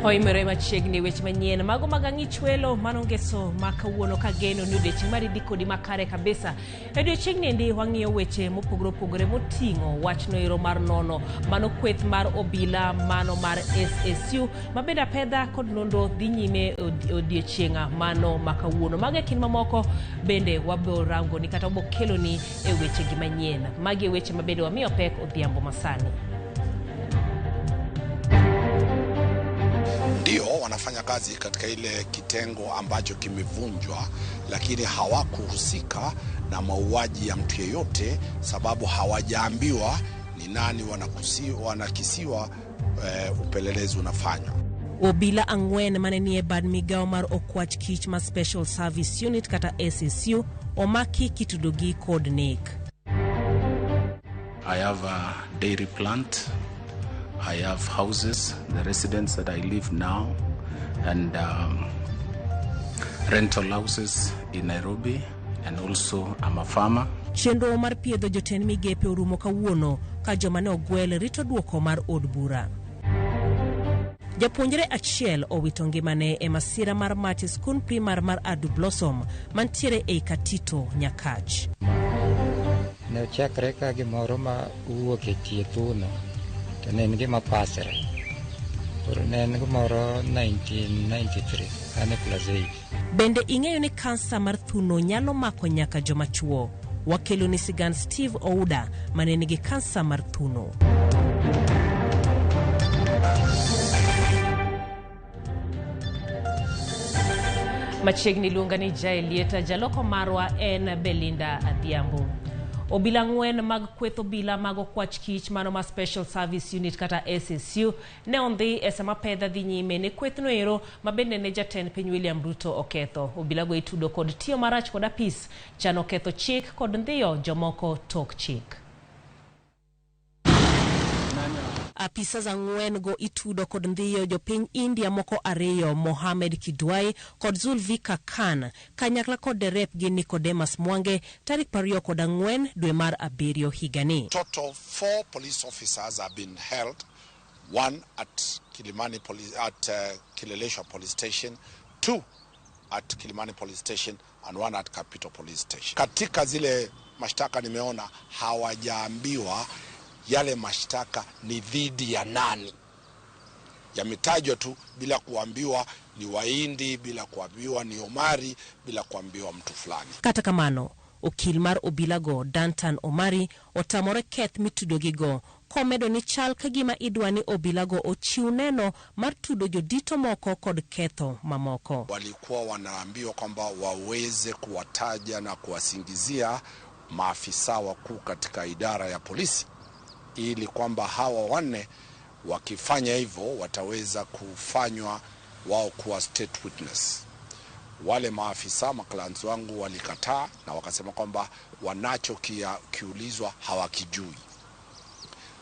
Hoimere machiegni weche manyien mago magang'ich welo manongeso makawuono kageno ni odiochieng' mar dhi kodi makare kabisa. Odiochieng' ndi wang'iyo weche mopogore opogore moting'o wachno ero mar nono mano kweth mar obila mano mar SSU mabenda pedha kod nondo dhi nyime odiochieng' mano makawuono. Mage kin mamoko bende wabo rango ni kata wabo kelo ni e weche gi manyien. Magi weche mabende wamiyo pek odhiambo masani. Ndio wanafanya kazi katika ile kitengo ambacho kimevunjwa, lakini hawakuhusika na mauaji ya mtu yeyote, sababu hawajaambiwa ni nani wanakisiwa upelelezi unafanywa. Obila ang'wen manenie bad migao mar okwach kich ma Special Service Unit kata SSU omaki kitudogi kod nek. I have a dairy plant. I have houses, the residence that I live now, and rental houses in Nairobi, and also I'm a farmer. Chenro mar piedho joten migepe orumo kawuono ka joma ne ogwel rito duoko mar od bura. Japuonjre achiel owito ngimane e masira mar mach skul primar mar Adu Blossom mantiere e Katito Nyakach. Ne chakre ka gimoro ma uwuok e thiethuno to ne en gima pasre. Koro ne en gimoro 1993 ane plus 8. Bende ing'eyo ni kansa mar thuno nyalo mako nyaka joma chuo. Wakelo ni Sigan Steve Ouda mane nigi kansa mar thuno. Machiegni luonga ni Jaelieta jaloko marwa en Belinda Adhiambo. Obila ng'wen mag kweth obila mag okwach kich mano ma Special Service Unit kata SSU ne ondhi e sama pedha dhi nyime ne kwethno ero mabende ne jatend piny William Ruto oketho. Obila go itudo kod tiyo marach kod apis chano ketho chik kod ndhiyo jomoko tok chik. Apisa za ng'wen go itudo kod ndhiyo jopiny India moko ariyo Mohamed Kidwai kod Zulvika Khan kanyakla kod derep gi Nicodemus Mwange tarik 24 dwe mar Abirio higani. Total 4 police officers have been held, one at Kileleshwa Police Station, 2 at Kilimani Police Station and 1 at Capital Police Station. Katika zile mashtaka nimeona hawajaambiwa yale mashtaka ni dhidi ya nani. Yametajwa tu bila kuambiwa ni Waindi, bila kuambiwa ni Omari, bila kuambiwa mtu fulani. Kata kamano, okil mar obilago Dantan Omari otamore keth mitudogigo komedo ni chal kagima idwani obilago ochiw neno mar tudo jodito moko kod ketho mamoko. Walikuwa wanaambiwa kwamba waweze kuwataja na kuwasingizia maafisa wakuu katika idara ya polisi, ili kwamba hawa wanne wakifanya hivyo wataweza kufanywa wao kuwa state witness. Wale maafisa maklansy wangu walikataa na wakasema kwamba wanachokiulizwa hawakijui.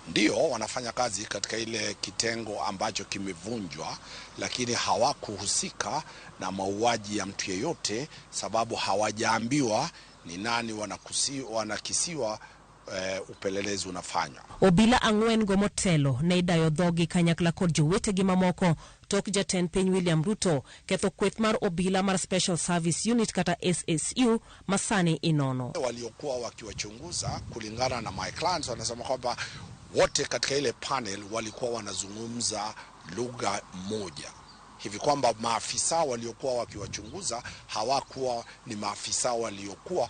Ndio wanafanya kazi katika ile kitengo ambacho kimevunjwa, lakini hawakuhusika na mauaji ya mtu yeyote, sababu hawajaambiwa ni nani wanakisiwa upelelezi unafanywa. Obila ang'wen go motelo ne idayo dhogi kanyakla kod jowetegi mamoko tok jatend piny William Ruto ketho kweth mar obila mar Special Service Unit kata SSU masani inono. Waliokuwa wakiwachunguza kulingana na my clients wanasema kwamba wote katika ile panel walikuwa wanazungumza lugha moja, hivi kwamba maafisa waliokuwa wakiwachunguza hawakuwa ni maafisa waliokuwa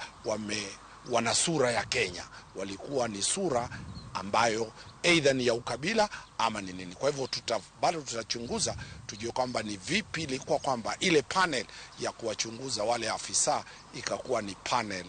wana sura ya Kenya, walikuwa ni sura ambayo either ni ya ukabila ama ni nini. Kwa hivyo bado tutachunguza tujue kwamba ni vipi ilikuwa kwamba ile panel ya kuwachunguza wale afisa ikakuwa ni panel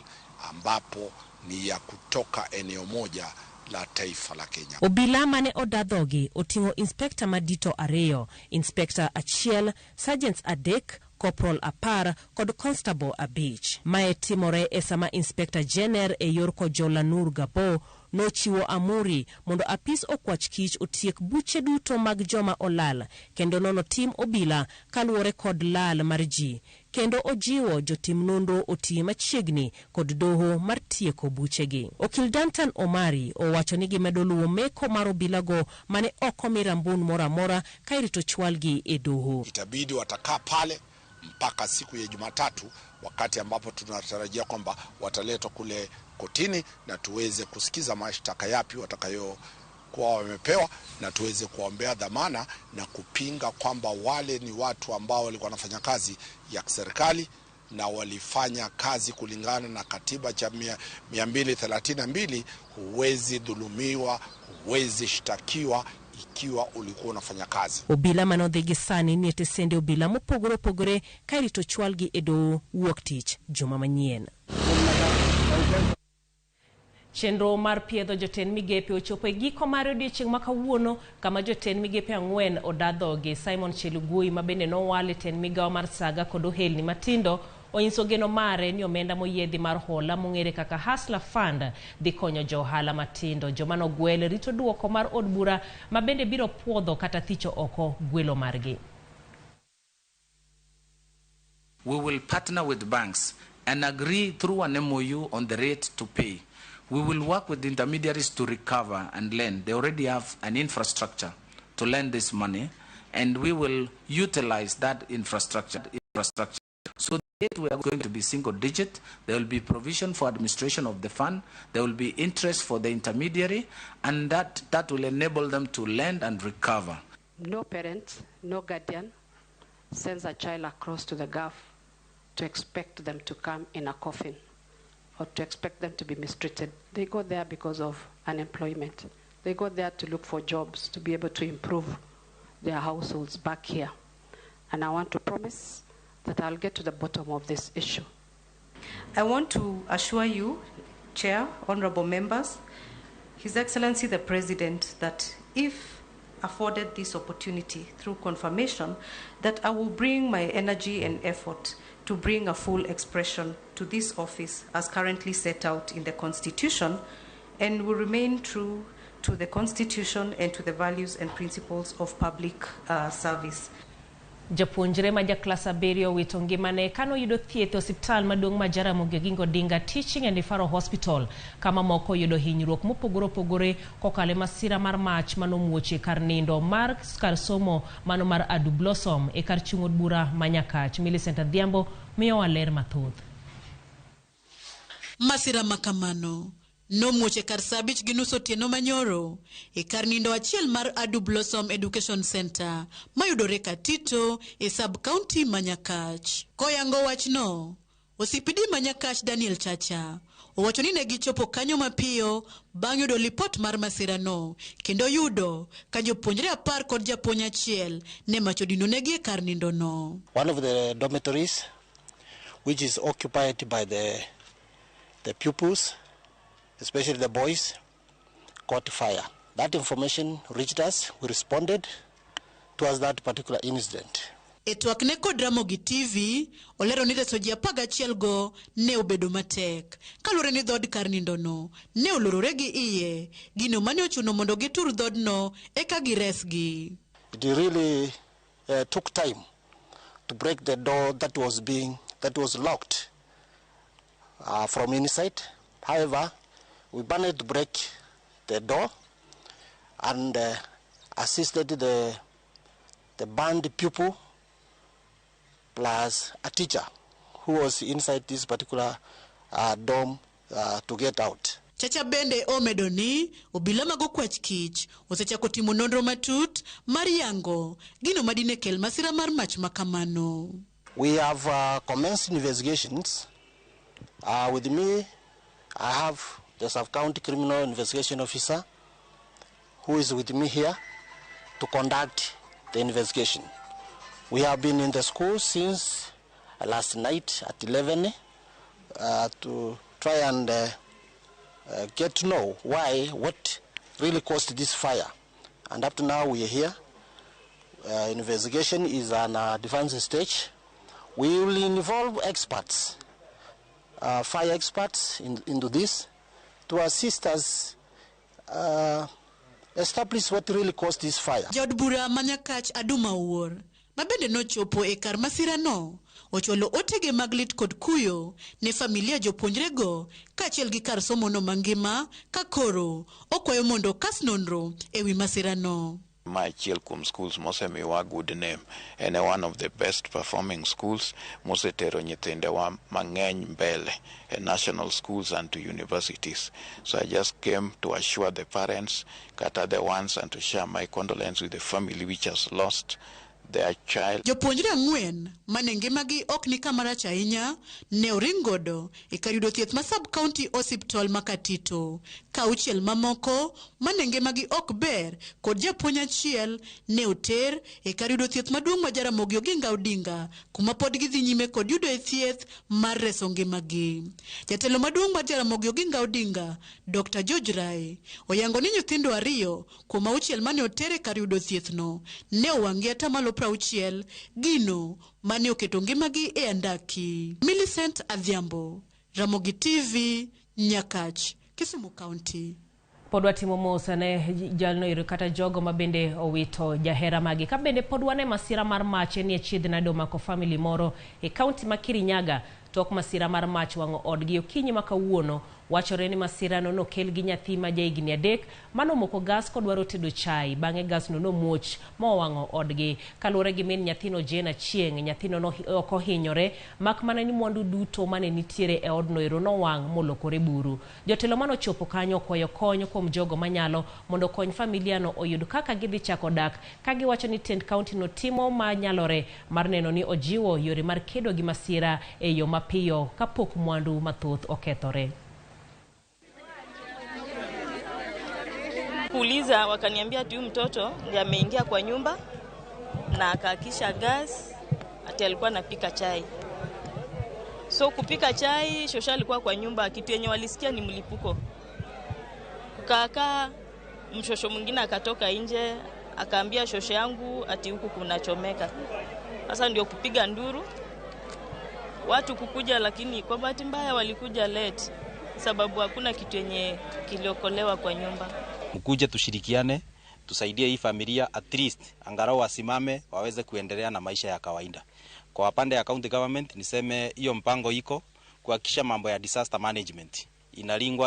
ambapo ni ya kutoka eneo moja la taifa la Kenya. Obila mane odadhogi otingo Inspector Madito Areyo, Inspector Achiel, Sergeants Adek, Corporal Apar kod Constable Abich. Mae timore esama Inspector Jenner e yor Kojola Nur Gabo nochiwo amuri mondo apis okwach kich otiek buche duto mag joma olal kendo nono tim obila kaluwore kod lal mar ji, kendo ojiwo jotim nonro oti machiegni kod doho mar tieko buchegi. Okil Dantan Omari owacho ni gimedo luwo meko mar obilago mane oko mirambun moramora kairito chwalgi e doho. Itabidi watakaa pale mpaka siku ya Jumatatu, wakati ambapo tunatarajia kwamba wataletwa kule kotini na tuweze kusikiza mashtaka yapi watakayokuwa wamepewa na tuweze kuombea dhamana na kupinga kwamba wale ni watu ambao walikuwa wanafanya kazi ya serikali na walifanya kazi kulingana na katiba cha 232. Huwezi dhulumiwa, huwezi shtakiwa ikiwa ulikuwa unafanya kazi. Obila manodhigi sani ni tesende obila mopogore opogore kairito chwalgi e doho wuok tich juma manyien. Chenro mar piedho jotend migepe ochopo e giko mar odiechieng' ma kawuono kama jotend migepe 4 odadhogi. Simon Chelugui mabende nowale tend migawo mar Saga kod Ohelni matindo onyiso geno mare ni omenda moyiedhi mar hola mong'ere kaka Hustler Fund dhi konyo johala matindo. Joma nogwel rito duoko mar od bura mabende biro puodho kata thicho oko gwelo margi. We will partner with banks and agree through an MOU on the rate to pay. We will work with the intermediaries to recover and lend. They already have an infrastructure to lend this money, and we will utilize that infrastructure. So the rate we are going to be single digit. There will be provision for administration of the fund. There will be interest for the intermediary, and that will enable them to lend and recover. No parent, no guardian sends a child across to the Gulf to expect them to come in a coffin or to expect them to be mistreated. They go there because of unemployment. They go there to look for jobs, to be able to improve their households back here. And I want to promise that I'll get to the bottom of this issue. I want to assure you, Chair, honorable members, His Excellency the President, that if afforded this opportunity through confirmation, that I will bring my energy and effort to bring a full expression to this office as currently set out in the Constitution, and will remain true to the Constitution and to the values and principles of public service. Japuonjre ma jaklas 7 wito ngimane kano yudo thieth osiptal maduong' ma Jaramogi Oginga Odinga Teaching and Referral Hospital kama moko yudo hinyruok mopogore opogore kokale masira mar mach manomuoche kar nindo mar kar somo mano mar Adu Blossom e kar chung od bura Manyakach. Millicent Adhiambo miyo waler mathoth. Masira makamano nomuoche kar sabich gi nus otieno manyoro e kar nindo achiel mar Adu Blossom Education Center mayudore Katito e sub-county Manyakach. Koyango wachno, osipidi Manyakach Daniel Chacha owacho ni ne gichopo kanyo mapiyo bang' yudo lipot mar masirano kendo yudo ka jopuonjre 10 kod japuonj achiel ne mach odinonegi e kar nindo no. One of the dormitories which is occupied by the pupils, especially the boys, caught fire. That information reached us. We responded towards that particular incident. Etwakne kod Ramogi TV olero ni reso ji 11 go ne obedo matek kalure ni dhod kar nindo no ne olorore gi iye gino mane ochuno mondo gitur dhod no eka giresgi. It really took time to break the door that was locked from inside. However, We managed to break the door and assisted the banned pupil plus a teacher who was inside this particular dorm to get out. Chacha bende omedo ni obila mag okwach kich osechako timo nonro matut mar yango gino madine kel masira mar mach makamano. We have commenced investigations. With me, I have the Sub-County Criminal Investigation Officer who is with me here to conduct the investigation. We have been in the school since last night at 11 to try and get to know what really caused this fire. And up to now we are here. Investigation is on a advanced stage. We will involve experts, fire experts into this to assist us establish what really caused this fire. Jodbura Manyakach Aduma Uor, mabende nochopo e kar masira no, ocholo otege maglit kod kuyo ne familia jopuonjrego kaachiel gi kar somo no mangima kakoro okwayo mondo kas nonro ewi masira no. My Chilkum schools mosemiwa good name and one of the best performing schools mosetero nyithindewa mang'eny mbele national schools and to universities. So I just came to assure the parents kata the ones and to share my condolence with the family which has lost their child. Jopuonjre ang'wen mane ngimagi ok ni kamarach ahinya ne oringodo e kar yudo thieth ma sub-county hospital ma Katito. Kauchiel mamoko mane ngimagi ok ber kod japuonj achiel ne oter e kar yudo thieth maduong' ma Jaramogi Oginga Odinga kuma pod gidhi nyime kod yudo e thieth mar reso ngimagi. Jatelo maduong' mar Jaramogi Oginga Odinga Dr. George Rai oyango ni nyithindo ariyo kuom auchiel mane oter e kar yudo thieth no ne owang'gi atamalo 60 gino mane oketo ngimagi e andaki. Millicent Adhiambo, Ramogi TV, Nyakach, Kisumu County. Pod watimo mos ne jalno iro kata jogo mabende owito jahera magi. Kabende pod wane masira mar mach nie chiedhna do mako family moro e county ma Kirinyaga tok masira mar mach wango odgi okinyi makawuono. Wachore ni masira no kel gi nyathi ma jahigni 3 mano moko gas kod dwaro tedo chai bange gas no muoch mo wango odgi. Kalure gi min nyathino Jena Chieng, nyathino no ok ohinyore mak mana ni mwandu duto mane nitiere e odno ero no wang molokore buru. Jotelo mano chopo kanyo kwayo kony kuom jogo manyalo mondo kony familia no oyud kaka gidhi chako dak ka giwacho ni tend county no timo manyalore mar neno ni ojiwo yore mar kedo gi masira e yo mapiyo kapok mwandu mathoth okethore. Kuuliza wakaniambia ati mtoto ndiye ameingia kwa nyumba na akakisha gas ati alikuwa anapika chai. So kupika chai shosha alikuwa kwa nyumba, kitu yenye walisikia ni mlipuko. Kaka mshosho mwingine akatoka nje akaambia shosho yangu ati huku kunachomeka. Sasa ndio kupiga nduru. Watu kukuja lakini kwa bahati mbaya walikuja late sababu hakuna kitu yenye kiliokolewa kwa nyumba. Mkuje tushirikiane, tusaidie hii familia at least angalau wasimame waweze kuendelea na maisha ya kawaida. Kwa upande ya county government niseme hiyo mpango iko kuhakikisha mambo ya disaster management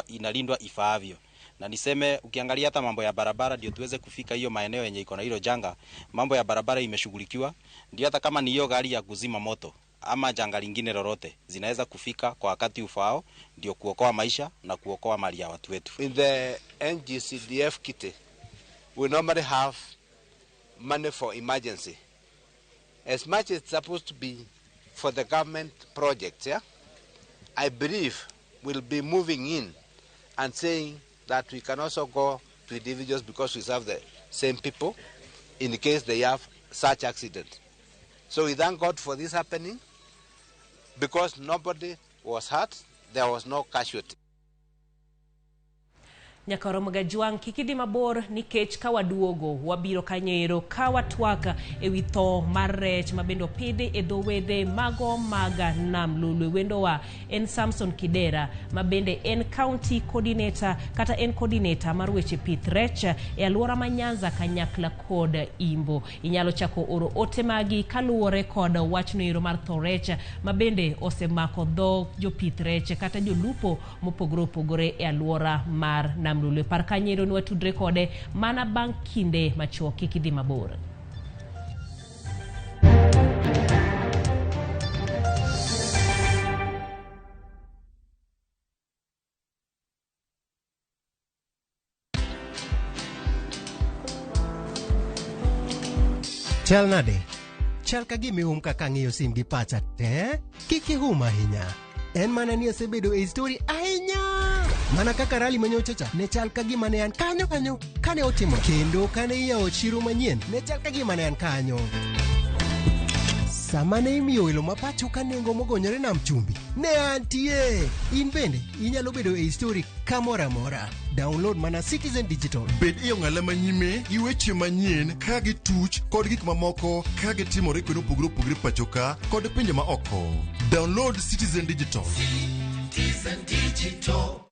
inalindwa ifaavyo. Na niseme ukiangalia hata mambo ya barabara ndio tuweze kufika hiyo maeneo yenye iko na hilo janga, mambo ya barabara imeshughulikiwa. Ndio hata kama ni hiyo gari ya kuzima moto ama janga lingine lolote zinaweza kufika kwa wakati ufao, ndio kuokoa maisha na kuokoa mali ya watu wetu. In the NGCDF kit, we normally have money for emergency. As much as it's supposed to be for the government projects, yeah, I believe we'll be moving in and saying that we can also go to individuals because we serve the same people in case they have such accident. So we thank God for this happening because nobody was hurt, there was no casualty. Nyaka Ramogi Jwang kikidhi mabor nikech ka waduogo wabiro kanyero ka watwaka ewi tho mar rech mabendo pidhi e dho wedhe mago maga nam lulu. Wendowa en Samson Kidera mabende en county coordinator kata en coordinator mar weche pith rech e aluora ma Nyanza kanyakla kod Imbo. Inyalo chako oro ote magi kaluwore kod wachno ero mar tho rech mabende osemako dho jopith rech kata jolupo mopogore opogore e aluora mar Namlulu. Par kanyero ni watudre kode mana bang' kinde machuok. Kik idhi mabor. Chal nade? Chal ka gimi kaka ng'iyo sim gi pacha te? Kiki ahinya. En mana ni asebedo e story ahinya. Mana kaka rali manyochacha ne chal ka gima ne an kanyo kane otimo. Kendo kane iyawo chiro manyien ne chal ka gima ne an kanyo. Sama ne imiyo welo mapacho ka nengo mogonyore nam chumbi ne antie. In bende inyalo bedo e story kamora mora. Download mana Citizen Digital. Bed iyo ng'ala manyime gi weche manyien ka gi tuch kod gik mamoko ka gi timore kendo opogore pacho ka kod pinje ma oko. Download Citizen Digital. Citizen Digital.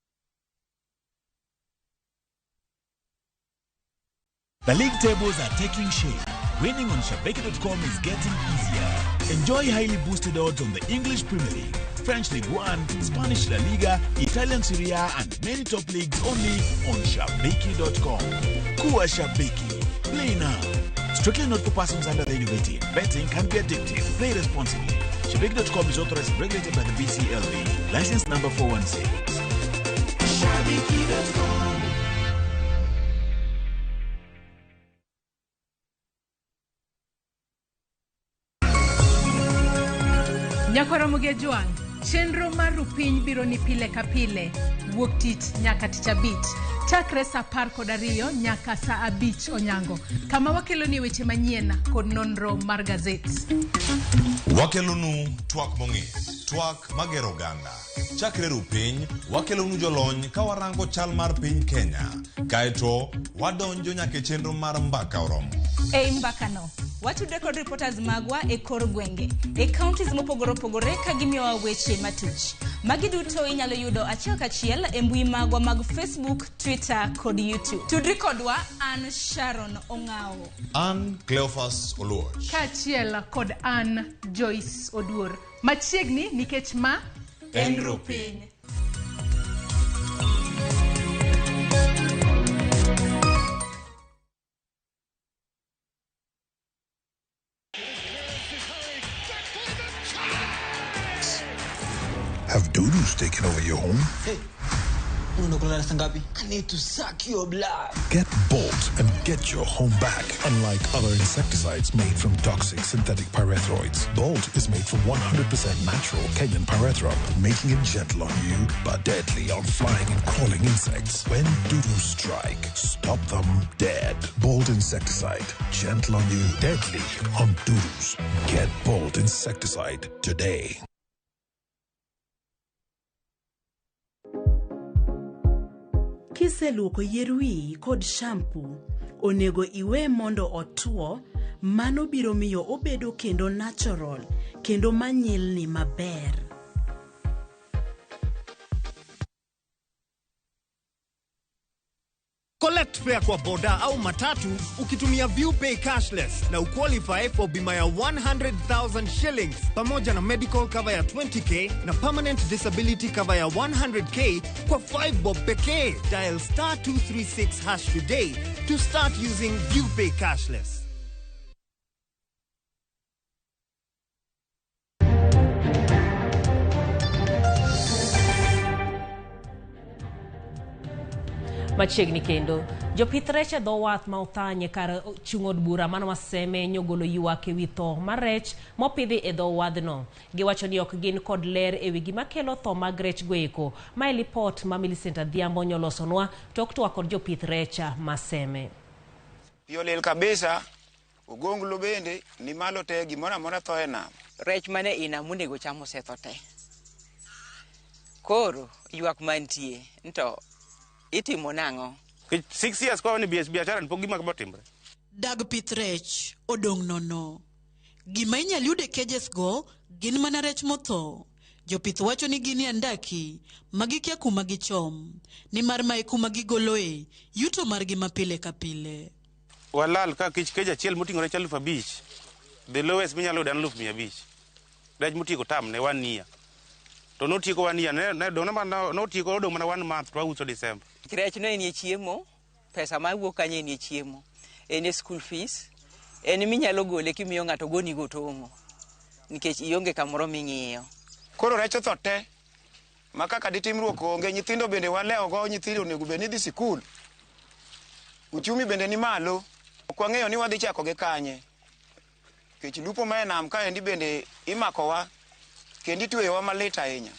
The league tables are taking shape. Winning on Shabeki.com is getting easier. Enjoy highly boosted odds on the English Premier League, French Ligue 1, Spanish La Liga, Italian Serie A, and many top leagues only on Shabeki.com. Kuwa Shabeki. Play now. Strictly not for persons under the age of 18. Betting can be addictive. Play responsibly. Shabeki.com is authorized and regulated by the BCLB. License number 416. Shabeki.com. Nyaka Ramogi Jwang, chenro mar rupiny biro ni pile ka pile, wuok tich nyaka tich abich, chakre sa 12 nyaka sa 5 onyango, kama wakeloni weche manyien kod nonro mar gazet. Wakelonu twak mong'ith, twak magero ganda. Chakre rupiny, wakelonu jolony ka warango chal mar piny Kenya, kaeto wadonjo nyaka chenro mar mbaka oromo. Ei mbakano, watudre kod reporters magwa e kor gwenge, e counties mopogore opogore ka gimiyowa weche matuch. Magi duto inyalo yudo achiel kachiel e mbui magwa mag Facebook, Twitter kod YouTube. Tudri kodwa an Sharon Ong'ao. An Cleophas Oluoch. Kachiel kod an Joyce Oduor. Machiegni nikech ma en rupiny. Have doodles taken over your home? Hey, I need to suck your blood. Get Bolt and get your home back. Unlike other insecticides made from toxic synthetic pyrethroids, Bolt is made from 100% natural Kenyan pyrethrum, making it gentle on you but deadly on flying and crawling insects. When doodles strike, stop them dead. Bolt insecticide, gentle on you, deadly on doodles. Get Bolt insecticide today. Kiseluoko yier wiyi kod shampoo, onego iwe mondo otuo, mano biro miyo obedo kendo natural, kendo manyilni maber. Collect fare kwa boda au matatu ukitumia ViewPay cashless na uqualify for bima ya 100,000 shillings pamoja na medical cover ya 20k na permanent disability cover ya 100k kwa 5 bob pekee. Dial *236# today to start using ViewPay cashless. Machiegni kendo jopith rech e dho wath ma uthanye kar chung' od bura mano maseme nyogolo ywak ewi tho mar rech mopidhi e dho wadhno. Giwacho ni ok gin kod ler ewi gima kelo tho mag rech goeko. Mae lipot ma Millicent Adhiambo nyolosonwa tok twak kod jopith rech maseme. Piolel kabisa ogonglo bende ni malo te gimora mora tho e nam. Rech mane ina monego chamo setho te. Koro ywak mantie nto itimo nang'o? 6 years kwa ni biashara nipo gima kama timbre. Dag pith rech odong' nono. Gima inyal yude cages go gin mana rech motho. Jopith wacho ni gini andaki magikia kuma gichom. Ni mar mae kuma gigoloe yuto margi mapile kapile. Walal ka keja chiel moting'o rech 5,000. The lowest minyalo yudo en 500. Rech motieko tam ne 1 year. To notieko 1 year ne dong' mana notieko odong' mana 1 month to uso December. Rech no enie chiemo, pesa ma wuok kanyo enie chiemo. Enie school fees. En minyalo gole kimiyo ng'ato goni go tong'o. Nikech ionge kamoro ming'iyo. Koro rech otho te. Ma kaka ditimruok onge, nyithindo bende waleo go, nyithindo onego bed ni dhi sikul. Uchumi bende ni malo. Ok wang'eyo ni wadhi chako gi kanye. Kech lupo ma enam ka endi bende imakowa kendo itweyowa malit ahinya.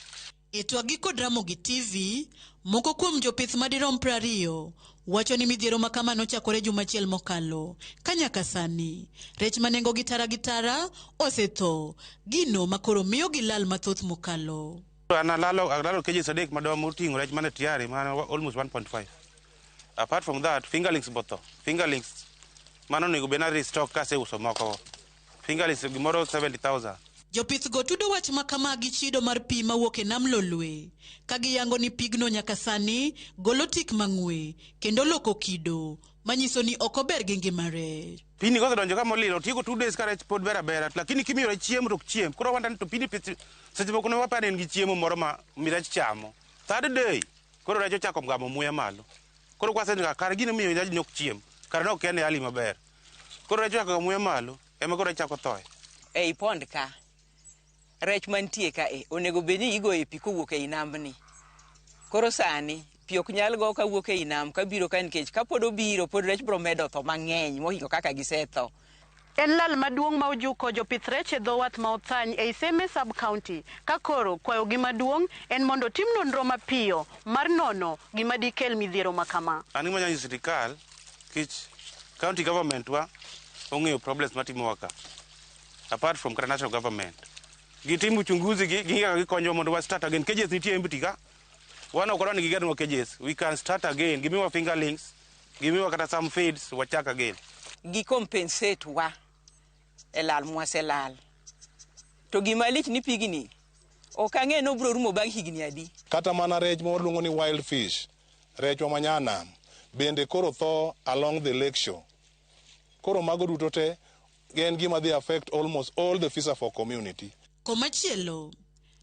Itwagi kod Ramogi TV, moko kuom jopith madirom 20 wacho ni midhiero makama nochakore juma achiel mokalo. Kanyaka sani, rech manengo gitara osetho, gino makoro miyo gilal mathoth mokalo. Analalo cages adek madwa moting'o rech mane tiari mana almost 1.5. Apart from that, fingerlings botho. Fingerlings mano nego bena restock kase uso moko. Fingerlings gimoro 70,000. Jopith go tudo wach makama gi chido mar pi mawuok e nam Lolwe. Kagiyango ni pigno nyaka sani golo tik mang'we kendo loko kido manyiso ni ok ober gi ngima rech. Pini gozo donjo kama olilo tieko 2 days ka rech pod bera lakini kimiyo rech chiemo to chiem. Koro wanda to pini seche moko ne wapane gi chiemo moro ma mirech chamo. Third day koro rech ochako mgamo muya malo. Koro kwase ni kar gino miyo rech nok chiem. Kar no kene hali maber. Koro rech ochako muya malo ema koro chako thoe. Ei pond ka. Rech mantie ka onego beni igo e pi kowuok e nambni. Koro sani pi ok nyal go ka wuok e nam ka biro ka nikech ka pod obiro pod rech bro medo tho mang'eny mohingo kaka gisetho. En lal maduong' ma ojuko jopith rech e dho wath ma Othany e Iseme sub county. Ka koro kwayo gi maduong' en mondo tim nonro mapiyo mar nono gima dikel midhiero makama. Ani manyanyi sirikal kich county government wa ong'eyo problems matimo waka. Apart from national government. Gitimu uchunguzi gikonyo mondo wa start again. Cages nitie mbitika. Wana okoro ni gigedo cages. We can start again. Give me fingerlings. Give me kata some feeds. Wachak again. Gi compensate wa elal mwaselal. To gimalich ni pigini. Okang'e no bro rumo bag higni adi. Kata mana rech mo luongo ni wild fish. Rech wa manyana. Bende koro tho along the lake shore. Koro mago duto te gen gima they affect almost all the fisher for community. Komachielo,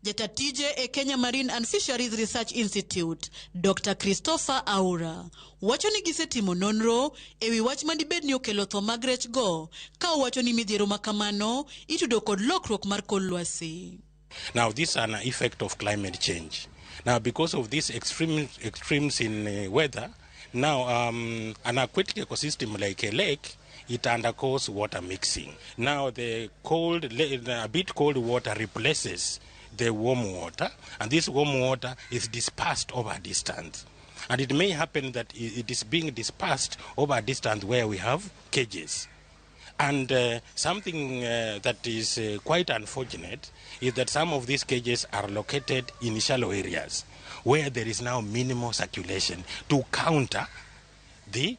jatatije e Kenya Marine and Fisheries Research Institute, Dr. Christopher Aura, wacho ni gisetimo nonro ewi wach madibed ni okelo tho mag rech go, ka wacho ni midhiero makamano itudo kod lokruok mar kor lwasi. Now this is an effect of climate change. Now because of these extremes in weather, now an aquatic ecosystem like a lake, it undergoes water mixing. Now a bit cold water replaces the warm water, and this warm water is dispersed over a distance. And it may happen that it is being dispersed over a distance where we have cages. And something that is quite unfortunate is that some of these cages are located in shallow areas where there is now minimal circulation to counter the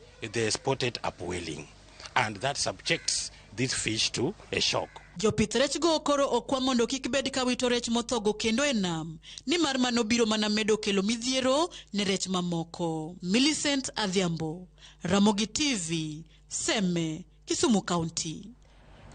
spotted upwelling. And that subjects this fish to a shock. Jopith rech go koro okwa mondo kik bed ka wito rech mothogo kendo e nam, ni mar mano biro mana medo kelo midhiero ne rech mamoko. Millicent Adhiambo, Ramogi TV, Seme, Kisumu County.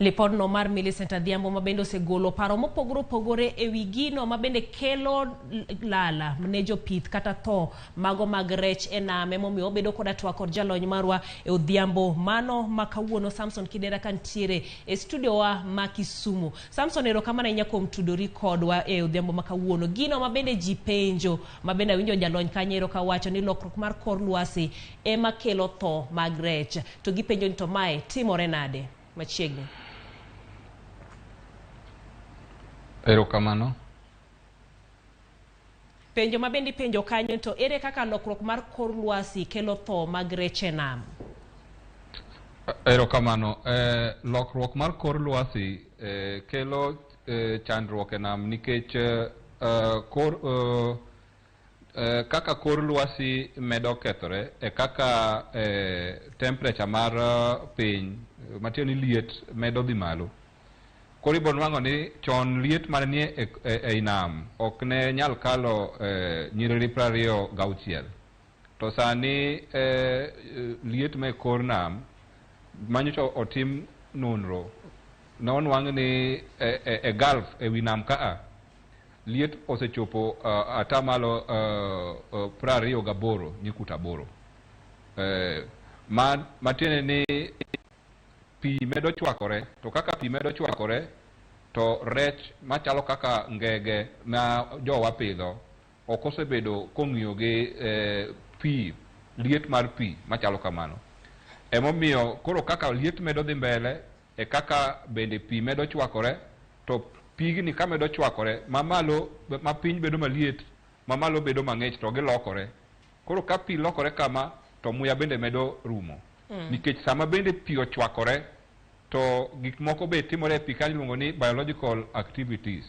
Lipodno mar Millicent Adhiambo mabende osegolo paro mopogore opogore ewi gino mabende kelo lala ne jopith kata tho mago mag rech e nam. Emomiyo obedo koda twak kod jalony marwa e Odhiambo mano makawuono Samson Kidera kantiere e studio wa ma Kisumu. Samson, erokamano ahinya kuom tudori kodwa e Odhiambo makawuono. Gino mabende ji penjo mabende winjo jalony kanyo kawacho ni lokruok mar kor lwasi ema kelo tho mag rech. To gipenjo ni to mae timore nade machiegni. Erokamano. Penjo mabendi penjo kanyo to ere kaka lokruok mar kor lwasi kelo tho mag rech e nam? Erokamano. Lokruok mar kor lwasi kelo chandruok e nam nikech kaka kor lwasi medo kethore kaka temperature mar piny matiyo ni liet medo dhi malo. Koro ibiro nwang'o ni chon liet manie ei nam ok ne nyal kalo nyiriri 26. To sani liet me kor nam manyocha otim nonro nonwang' ni Gulf ewi nam kaa liet osechopo atamalo 28 nyukta 8. Matiende ni pi medo chwakore, to kaka pi medo chwakore to rech machalo kaka ngege ma jowa pidho ok osebedo kong'iyo gi pi, liet mar pi machalo kamano. Emomiyo koro kaka liet medo dhi mbele kaka bende pi medo chwakore, to pigni ka medo chwakore mamalo ma piny bedo maliet, mamalo bedo mang'ich to gilokore. Koro ka pi lokore kama to muya bende medo rumo. Nikech sama bende pi ochwakore to gik moko be timore e pi ka iluongo ni biological activities.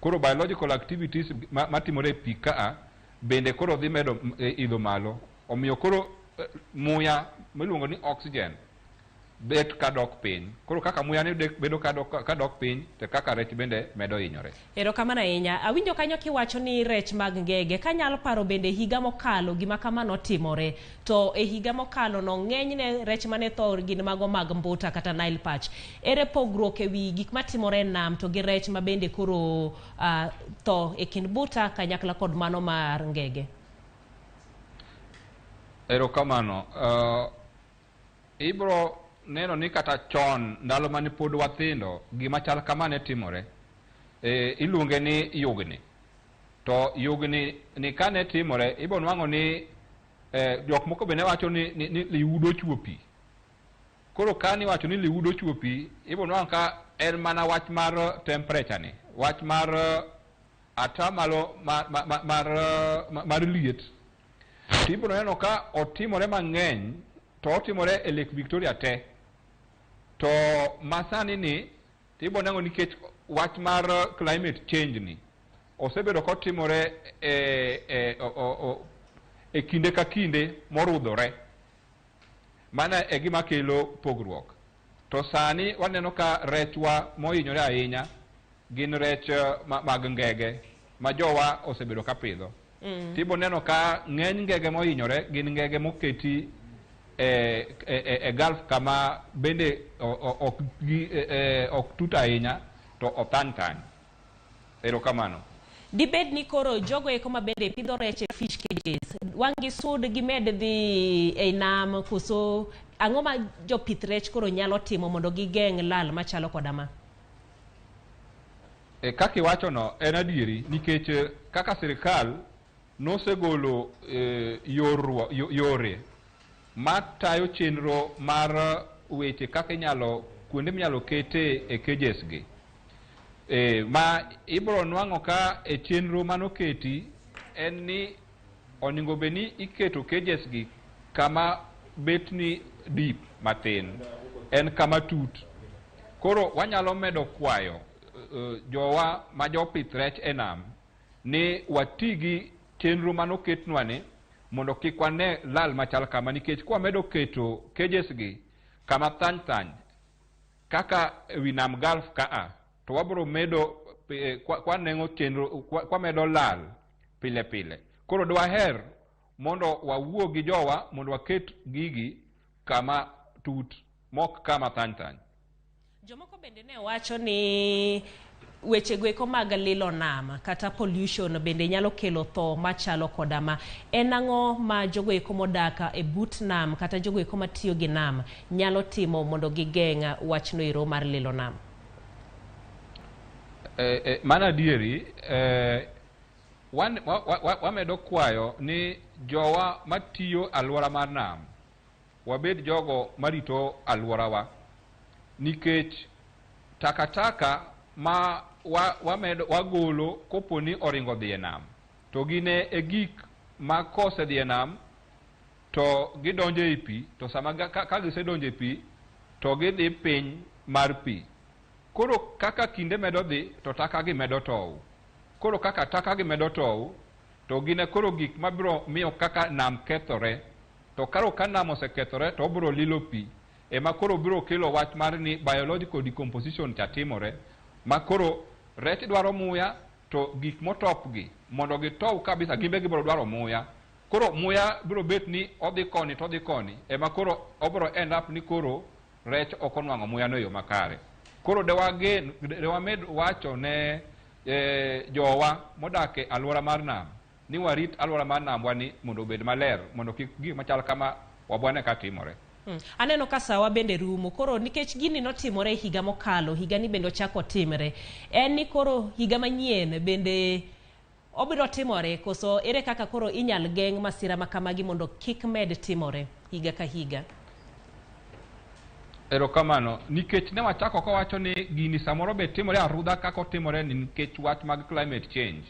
Koro biological activities matimore e pi kaa bende koro dhi medo idho malo. Omiyo koro muya miluongo ni oxygen bet kadok piny. Koro kaka muya ni bedo kadok piny to kaka rech bende medo hinyore. Erokamano ahinya. Awinjo kanyo kiwacho ni rech mag ngege kanyalo paro bende higa mokalo gima kamano timore. To e higa mokalo no ng'enyne rech mane tho gin mago mag mbuta kata Nile perch. Ere pogruok ewi gik matimore e nam to gi rech ma bende koro tho e kind mbuta kanyakla kod mano mar ngege? Erokamano. Ibro neno ni kata chon ndalo mane pod wathindo gima chal kama ne timore. Iluonge ni yugni. To yugni ni kane timore ibiro nwang'o ni jok moko bende wacho ni liudo chuo pi. Koro kani wacho ni liudo chuo pi ibiro nwang'o ka en mana wach mar temperature ni, wach mar atamalo mar liet. Ibiro neno ka otimore mang'eny to otimore e Lake Victoria te. To masani ni ibiro neno nikech wach mar climate change ni osebedo kotimore e kinde ka kinde morudhore. Mana e gima kelo pogruok. To sani waneno ka rechwa mohinyore ahinya gin rech mag ngege ma jowa osebedo ka pidho. Tibiro neno ka ng'eny ngege mohinyore gin ngege moketi e Gulf kama bende ok tut ahinya to otany tany. Erokamano. Dibed ni koro jogo eko ma bende pidho rech e fish cages wangi sud gimed dhi e nam koso ang'o ma jopith rech koro nyalo timo mondo gigeng' lal machalo kodama? Kaka iwacho no en adieri nikech kaka sirikal nosegolo yore matayo chenro mar weche kaka kuonde minyalo kete e cages gi. Ma ibiro nwang'o ka e chenro manoketi en ni oningo be ni iketo cages gi kama betni deep matin, en kama tut. Koro wanyalo medo kwayo jowa ma jopith rech e nam ni wati gi chenro manoketnwa ni mondo kik wane lal machal kama, nikech kwa medo keto cages gi kama thany thany kaka ewi nam Gulf kaa to wabro medo kwa nengo chenro kwa medo lal pile pile. Koro dwaher mondo wawuo gi jowa mondo waket gigi kama tut mok kama thany thany. Jomoko bende ne wacho ni weche goeko mag lilo nam kata pollution bende nyalo kelo tho machalo kodama. En ang'o ma jogoeko modaka e but nam kata jogoeko matiyo gi nam nyalo timo mondo gigeng' wachno ero mar lilo nam? Mana dieri wamedo kwayo ni jowa matiyo alwora mar nam wabed jogo marito alworawa, nikech takataka ma wagolo kopo ni oringo dhi e nam to gine e gik ma kose dhi e nam to gidonjo e pi, to sama ka gisedonjo e pi to gidhi piny mar pi. Koro kaka kinde medo dhi to taka gi medo tow. Koro kaka taka gi medo tow to gine koro gik mabiro miyo kaka nam kethore, to karo ka nam osekethore to obiro lilo pi, ema koro biro kelo wach mar ni biological decomposition cha timore, ma koro rech dwaro muya, to gik motopgi mondo gitow kabisa gimbe gibiro dwaro muya. Koro muya biro bet ni odhi koni to odhi koni, ema koro obiro end up ni koro rech ok onwang'o muya no yo makare. Koro dewamed wacho ne jowa modak e alwora mar nam ni warit alwora mar nambwa ni mondo obed maler, mondo kik gik machal kama wabwane ka timore. Aneno ka sawa bende rumo, koro nikech gini notimore higa mokalo, higa ni bende ochako timore, en ni koro higa manyien bende obiro timore, koso ere kaka koro inyal geng' masira makamagi mondo kik med timore higa ka higa? Erokamano, nikech ne wachako kawacho ni gini samoro be timore arudha kaka otimore nikech wach mag climate change.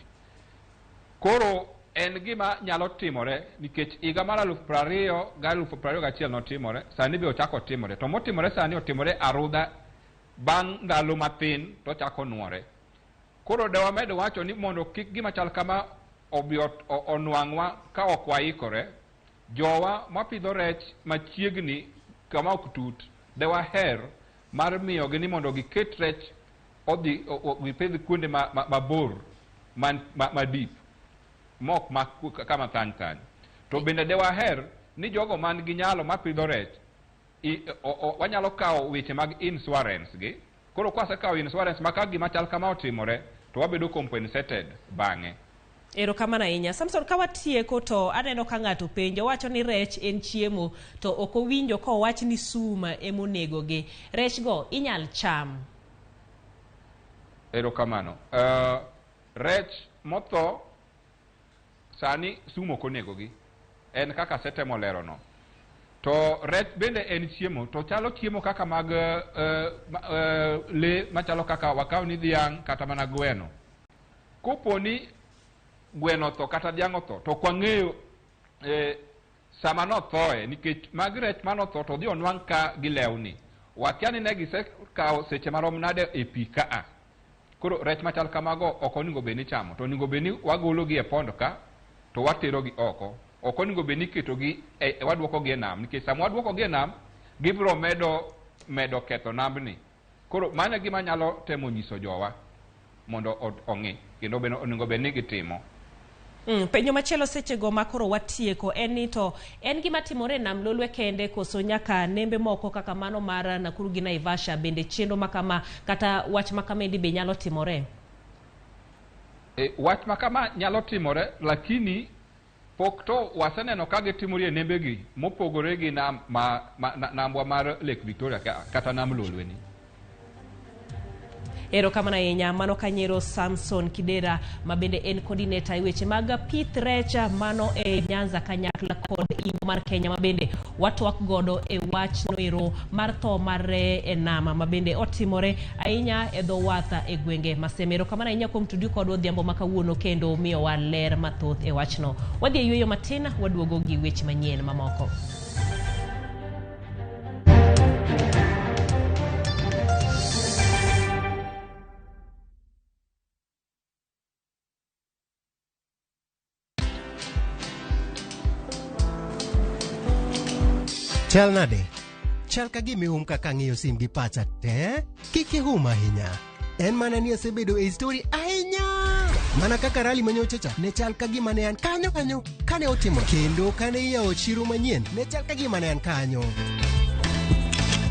Koro en gima nyalo timore nikech higa mar 2020 ga 2021 notimore, sani be ochako timore. To motimore sani otimore arudha bang' ndalo mathin to chako nuore. Koro dewamed wacho ni mondo kik gima chal kama onwang'wa ka ok waikore, jowa mapidho rech machiegni kama ok tut, dewaher mar miyogi ni mondo giket rech odhi gipidh kuonde mabor madip mok kama thany. To bende dewaher ni jogo man gi nyalo mapidho rech wanyalo kawo weche mag insurance gi. Koro kwasekawo insurance maka gima chal kama otimore to wabedo compensated bang'e. Erokamano ahinya. Samson, ka watieko to aneno ka ng'ato penjo wacho ni rech en chiemo to ok owinjo ka owach ni suma emonego gi. Rech go inyal cham? Erokamano. Rech motho sani sum ok onego gi. En kaka setemo lero no. To rech bende en chiemo, to chalo chiemo kaka mag le machalo kaka wakaw ni dhiang' kata mana gweno. Koponi gweno tho kata dhiang' otho to kwang'eyo sama nothoe, nikech mag rech manotho to dhi onwang' ka gilewni. Wakia ni ne gisekawo seche marom nade e pi kaa. Koro rech machal kamago ok onego bed ni chamo, to onego bed ni wagologi e pond ka to waterogi oko. Ok onego bed ni ketogi wadwokogi e nam, nikech sama wadwokogi e nam gibiro medo ketho nambni. Koro mano gima nyalo temo nyiso jowa mondo ong'i kendo onego bed ni gitimo. Penjo machielo seche go makoro watieko en ni to en gima timore nam Lolwe kende koso nyaka nembe moko kaka mano mar Nakuru gi Naivasha bende chenro makama kata wach makama be nyalo timore? Wach makama nyalo timore, lakini pok to waseneno ka gitimore nembe gi mopogore gi nambwa mar Lake Victoria kata nam Lolwe ni. Erokamano ahinya. Mano Kanyero Samson Kidera mabende en coordinator weche mag pith rech mano e Nyanza kanyakla kod Imbo mar Kenya mabende watwak godo e wach noero mar tho mar e nama mabende otimore ahinya e dho watha e gwenge maseme. Erokamano ahinya kuom tudi kod odhiambo makawuono kendo miyo wa ler mathoth e wachno. Wadhi e yueyo matin, waduogo gi weche manyien mamoko. Chal nade? Chal ka gimihum kaka ng'iyo sim gi pacha te? Kik ihum ahinya. En mana ni asebedo e story ahinya. Mana kaka rali manyochacha ne chal ka gima ne an kanyo kane otimo. Kendo kane iyawo chiro manyien ne chal ka gima ne an kanyo.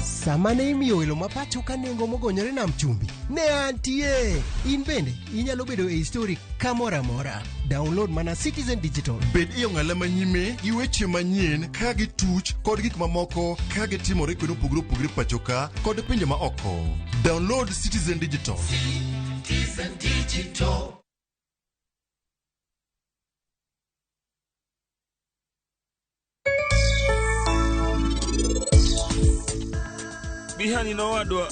Sama ne imiyo welo mapacho ka nengo mogonyore nam chumbi ne antie. In bende inyalo bedo e story kamoro amora. Download mana Citizen Digital. Bed iyo ng'ala manyime gi weche manyien ka gituch kod gik mamoko ka gitimore kuonde opogore pacho ka kod pinje ma oko. Download Citizen Digital. Citizen Digital. Bihani na wadwa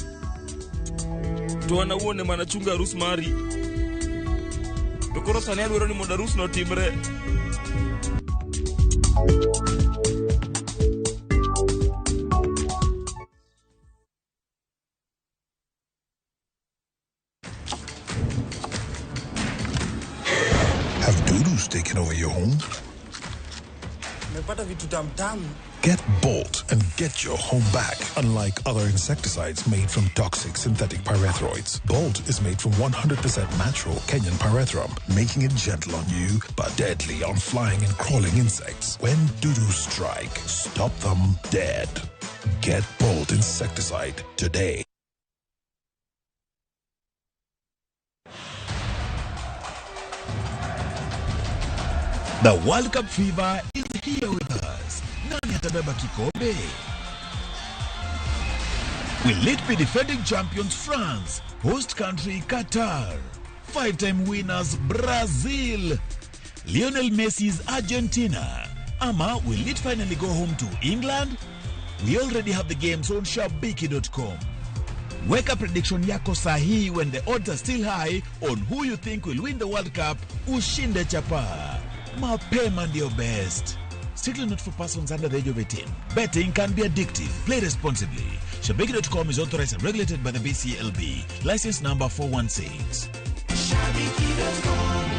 to wanawuone mana chunga arus mari to koro sani adwaro ni mondo arus no timre. Have doo-doos taken over your home? Get Bolt and get your home back. Unlike other insecticides made from toxic synthetic pyrethroids, Bolt is made from 100% natural Kenyan pyrethrum, making it gentle on you but deadly on flying and crawling insects. When doo-doo strike, stop them dead. Get Bolt insecticide today. The World Cup fever is here with us. Nani atabeba kikombe? Will it be defending champions France, host country Qatar, five-time winners Brazil, Lionel Messi's Argentina, ama will it finally go home to England? We already have the games on shabiki.com. Weka prediction yako sahi when the odds are still high on who you think will win the World Cup. Ushinde chapa. Mapema ndio best. Strictly not for persons under the age of 18. Betting can be addictive. Play responsibly. Shabiki.com is authorized and regulated by the BCLB. License number 416. Shabiki.com.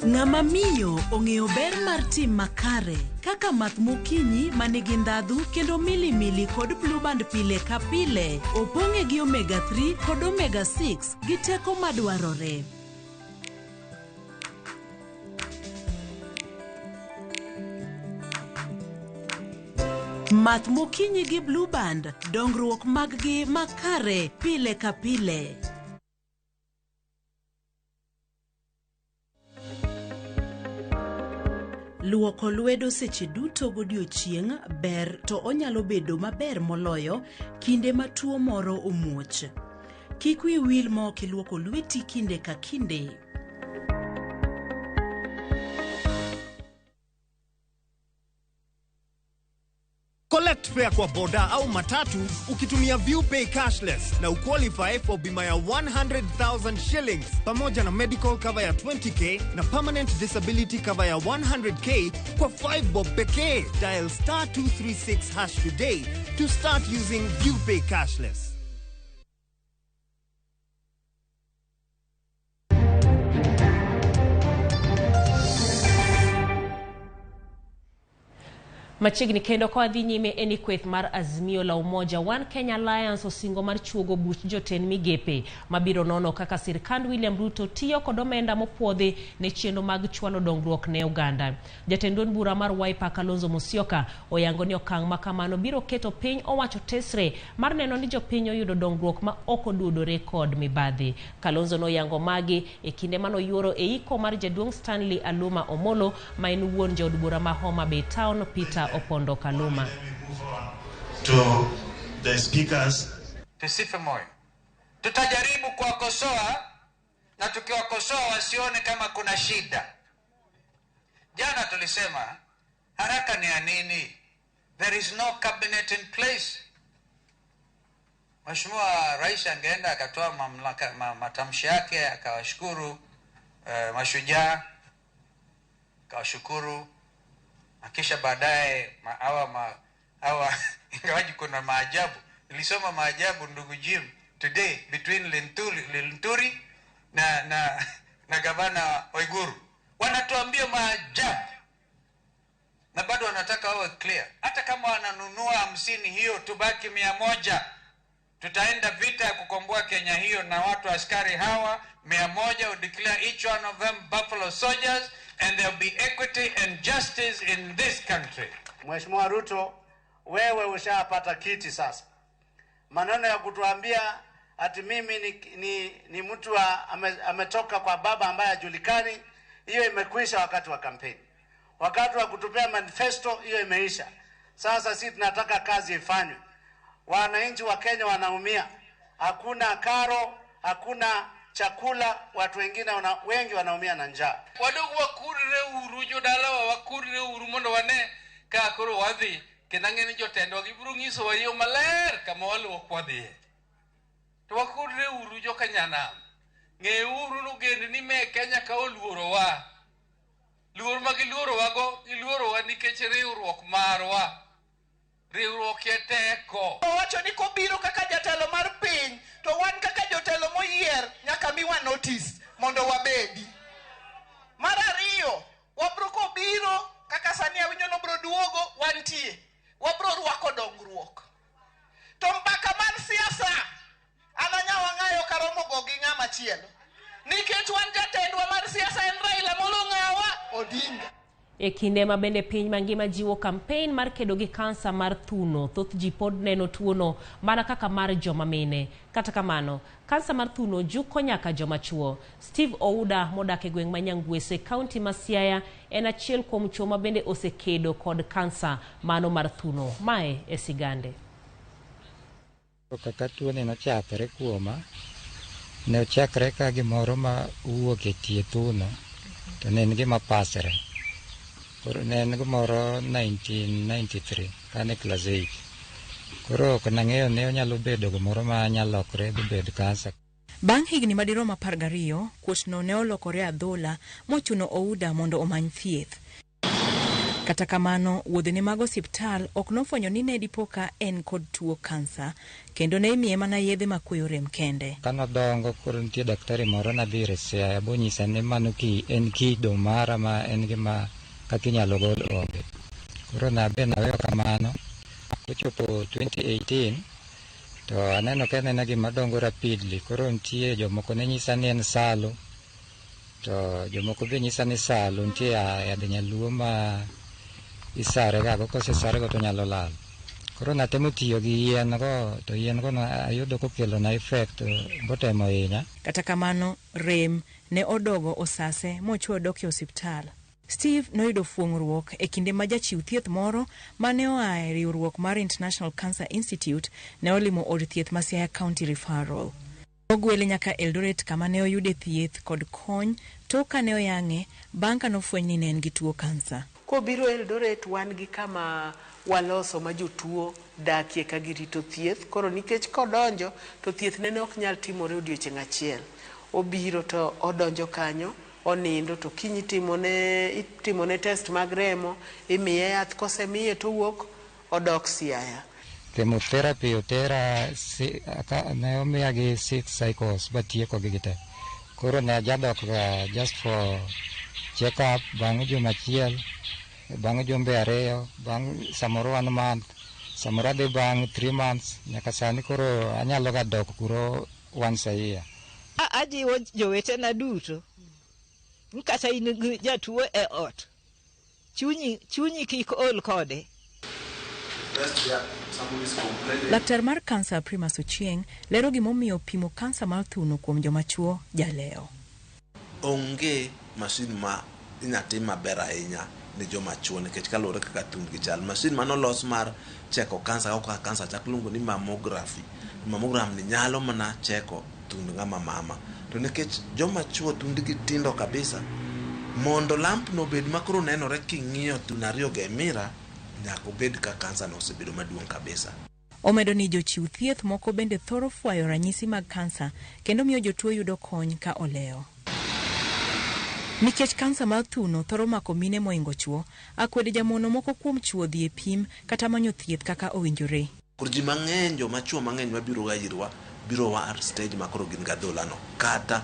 Ng'ama miyo ong'eyo ber mar tim makare kaka math mokinyi manigi ndhadhu kendo milimili kod blue band pile ka pile opong'e gi omega 3 kod omega 6 gi teko madwarore. Math mokinyi gi blue band, dongruok mag-gi makare pile ka pile. Luoko lwedo seche duto godiochieng' ber to onyalo bedo maber moloyo kinde ma tuo moro omuoch. Kik wi wil ma kiluoko lweti kinde ka kinde. Collect fare kwa boda au matatu ukitumia ViewPay cashless na uqualify for bima ya 100,000 shillings pamoja na medical cover ya 20k na permanent disability cover ya 100k kwa 5 bob pekee. Dial *236# today to start using ViewPay cashless. Machiegni kendo kwa dhi nyime eni kweth mar Azimio la Umoja One Kenya Alliance osingo mar chuogo buch joten migepe mabiro nono kaka sirkand William Ruto tiyo kod omenda mopuodhi ne chenro mag chwalo dongruok ne Uganda. Jatend duond bura mar Wiper Kalonzo Musyoka oyango ni okang' ma kamano biro keto piny owacho tesre mar neno ni jopiny oyudo dongruok ma ok odudore kod mibadhi. Kalonzo noyango magi e kinde mano yuoro e iko mar jaduong' Stanley Aluma Omolo ma en wuon jaod bura ma Homa Bay Town Peter Opondo Kaluma. To the speakers, tusife moyo. Tutajaribu kuwakosoa na tukiwakosoa wasione kama kuna shida. Jana tulisema haraka ni ya nini? There is no cabinet in place. Mheshimiwa Rais angeenda akatoa matamshi yake akawashukuru mashujaa, akawashukuru akisha baadaye hawa ingawaji kuna maajabu. Nilisoma maajabu ndugu Jim today between Linturi na gavana Oiguru. Wanatuambia maajabu na bado wanataka wawe clear. Hata kama wananunua 50 hiyo tubaki 100. Tutaenda vita ya kukomboa Kenya hiyo na watu askari hawa 100 will declare each one of them Buffalo soldiers and there will be equity and justice in this country. Mheshimiwa Ruto, wewe ushapata kiti sasa. Maneno ya kutuambia ati mimi ni mtu ametoka kwa baba ambaye hajulikani, hiyo imekwisha wakati wa kampeni. Wakati wa kutupea manifesto hiyo imeisha. Sasa sisi tunataka kazi ifanywe. Wananchi wa Kenya wanaumia. Hakuna karo, hakuna chakula, watu wengine wengi wanaumia na njaa. Wadogo wakurire uru jodalawa wakurire uru mondo wane ka koro wadhi kenangeni jotendo gibiro nyiso wa yo maler kama waluok wadhi. To wakurire uru jokanyana. Ng'e uru no gende ni me Kenya ka oluoro wa. Luor ma giluoro wago, giluoro wa nikech riwruok marwa. riwruok e teko. Owacho ni kobiro kaka jatelo mar piny, to wan kaka jotelo moyier nyaka miwa notice mondo wabedi. Mar ariyo, wabro kobiro kaka sani awinjo no bro duogo wantie. Wabro rwako dongruok. To mbaka mar siasa, ananya wang'ayo karomo go gi ng'ama chielo. Nikech wan jatendwa mar siasa en Raila Molong'awa Odinga. E kinde ma bende piny mangima jiwo kampen mar kedo gi kansa mar thuno, thoth ji pod neno tuono mana kaka mar joma mine. Kata kamano, kansa mar thuno juko nyaka joma chuo. Steve Ouda modak e gweng' ma Nyangwese, kaunti ma Siaya, en achiel kuom chuo ma bende osekedo kod kansa mano mar thuno. Mae e sigande. Kaka tuo ni nochakore kuoma, ne ochakre ka gimoro ma wuok e tie thuno, to ne en gima pasre. Koro ne en gimoro 1993, kane class 8. Koro ok nang'eyo ne onyalo bedo gimoro ma nyalo lokore bed kansa. Bang' higni madirom 12, kuotno ne olokore adhola mochuno Ouda mondo omany thieth. Kata kamano, wuodhene mag osiptal ok nofwenyo ni ne dipoka en kod tuo kansa, kendo ne imiye mana yedhe makweyo rem kende. Kanodongo koro nitie daktari moro nadhire Siaya bonyisa ni mano en kido mara ma en gima kaka inyalo gol onge. Koro nabe naweyo kamano. Kochopo 2018, to aneno ka en gima dongo rapidly. Koro nitie jomoko ne nyisa ni en salo, to jomoko be nyisa ni salo nitie yadh nyaluo ma isare gago, kosesare go to nyalo lal. Koro natemo tiyo gi yien go, to yien go ayudo kokelo na effect botemo hinya. Kata kamano, rem ne odogo osase mochuo dok e osiptal. Steve noyudo fuong'ruok e kinde ma jachiw thieth moro mane oa e riwruok mar International Cancer Institute ne olimo od thieth ma Siaya County Referral. Ogwele nyaka Eldoret kama ne oyude thieth kod kony to kane oyang'e bang' ka nofweny ni ne en gi tuo kansa. Kobiro Eldoret wan gi kama waloso ma jotuo dakie ka girito thieth. Koro nikech kodonjo to thieth ne ok nyal timore odiochieng' achiel. Obiro to odonjo kanyo, onindo to kiny itimone test mag remo, imiye yath, kosemiye to wuok odok Siaya. Chemotherapy otera ne omiya gi 6 cycles batieko gi te. Koro ne ajadok just for check up bang' juma achiel, bang' jumbe 2, bang' samoro 1 month, samoro adhi bang' 3 months, nyaka sani koro anyalo ga dok kuro once a year. Ajiwo jowetena duto, kata in jatuo e ot, chunyi kik ol kode. Laktar mar kansa Primus Ochieng lero gimomiyo pimo kansa mar thuno kuom joma chuo jaleo. Onge masin ma inyatim maber ahinya ne joma chuo nikech kaluwore kaka thund gi chal. Masin manolos mar cheko kansa kaka kansa chak luongo ni mammography. Mammogram ni nyalo mana cheko thund ng'ama mama. To nikech joma chuo thundgi tindo kabisa, mondo lamp no bed makoro nenore king'iyo thund ariyo ga mira, nyaka obed ka kansa no osebedo maduong' kabisa. Omedo ni jochiw thieth moko bende thoro fwayo ranyisi mag kansa kendo miyo jotuo yudo kony ka oleo. Nikech kansa mar thuno thoro mako mine moingo chuo, akwede jamono moko kuom chuo dhi e pim kata manyo thieth kaka owinjore. Koro ji mang'eny, joma chuo mang'eny mabiro ga irwa biro war stage makoro gin gadhola no, kata